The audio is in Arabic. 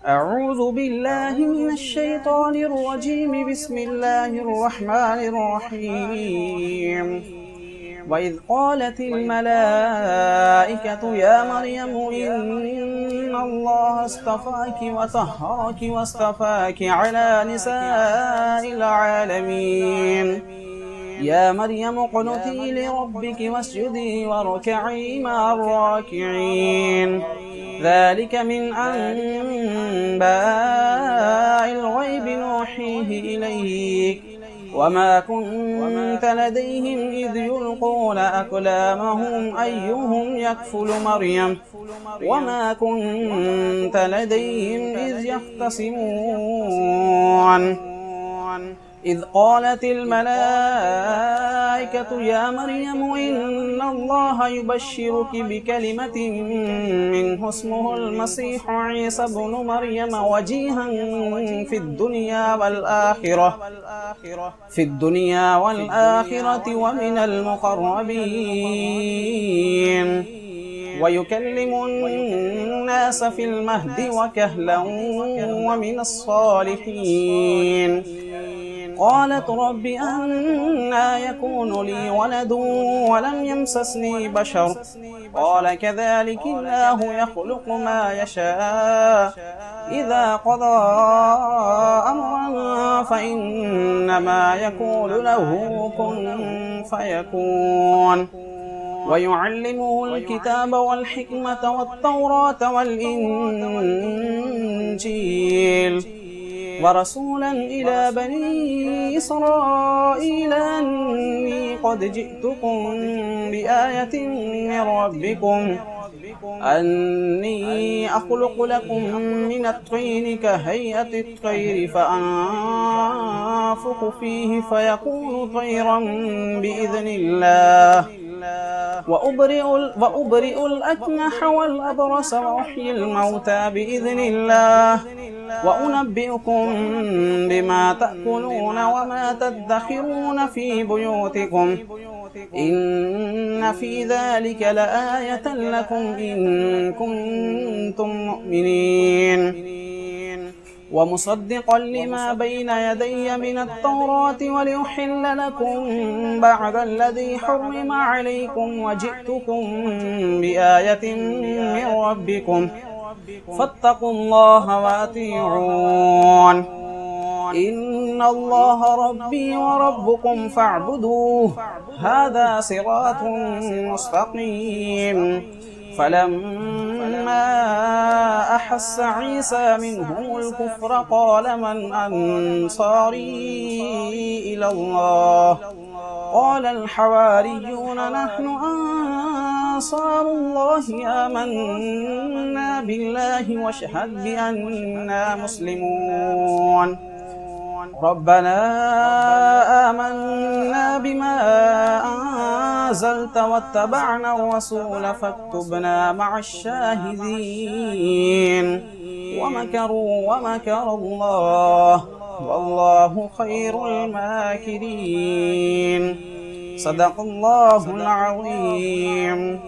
أعوذ بالله من الشيطان الرجيم. بسم الله الرحمن الرحيم. وإذ قالت الملائكة يا مريم إن الله اصطفاك وطهرك واصطفاك على نساء العالمين. يا مريم اقنتي لربك واسجدي واركعي مع الراكعين. ذلك من أنباء الغيب نوحيه إليك وما كنت لديهم إذ يلقون أقلامهم أيهم يكفل مريم وما كنت لديهم إذ يختصمون. إذ قالت الملائكة يا مريم إن الله يبشرك بكلمة منه اسمه المسيح عيسى ابن مريم وجيها في الدنيا والآخرة ومن المقربين ويكلم الناس في المهد وكهلا ومن الصالحين. قالت رب أنى يكون لي ولد ولم يمسسني بشر قال كذلك الله يخلق ما يشاء إذا قضى أمرا فإنما يقول له كن فيكون. ويعلمه الكتاب والحكمة والتوراة والإنجيل ورسولا إلى بني إسرائيل أني قد جئتكم بآية من ربكم أني أخلق لكم من الطين كهيئة الطير فأنفخ فيه فيكون طيرا بإذن الله وأبرئ الأكمح والأبرص وأحيي الموتى بإذن الله وأنبئكم بما تأكلون وما تدخرون في بيوتكم إن في ذلك لآية لكم إن كنتم مؤمنين. ومصدقا لما بين يدي من التوراة ولأحل لكم بعد الذي حرم عليكم وجئتكم بآية من ربكم فاتقوا الله وأطيعون. إن الله ربي وربكم فاعبدوه هذا صراط مستقيم. فلما أحس عيسى منهم الكفر قال من أنصاري إلى الله قال الحواريون نحن أنصار الله آمنا بالله واشهد بأننا مسلمون. ربنا آمنا بما أنزلت واتبعنا الرسول فاكتبنا مع الشاهدين. ومكروا ومكر الله والله خير الماكرين. صدق الله العظيم.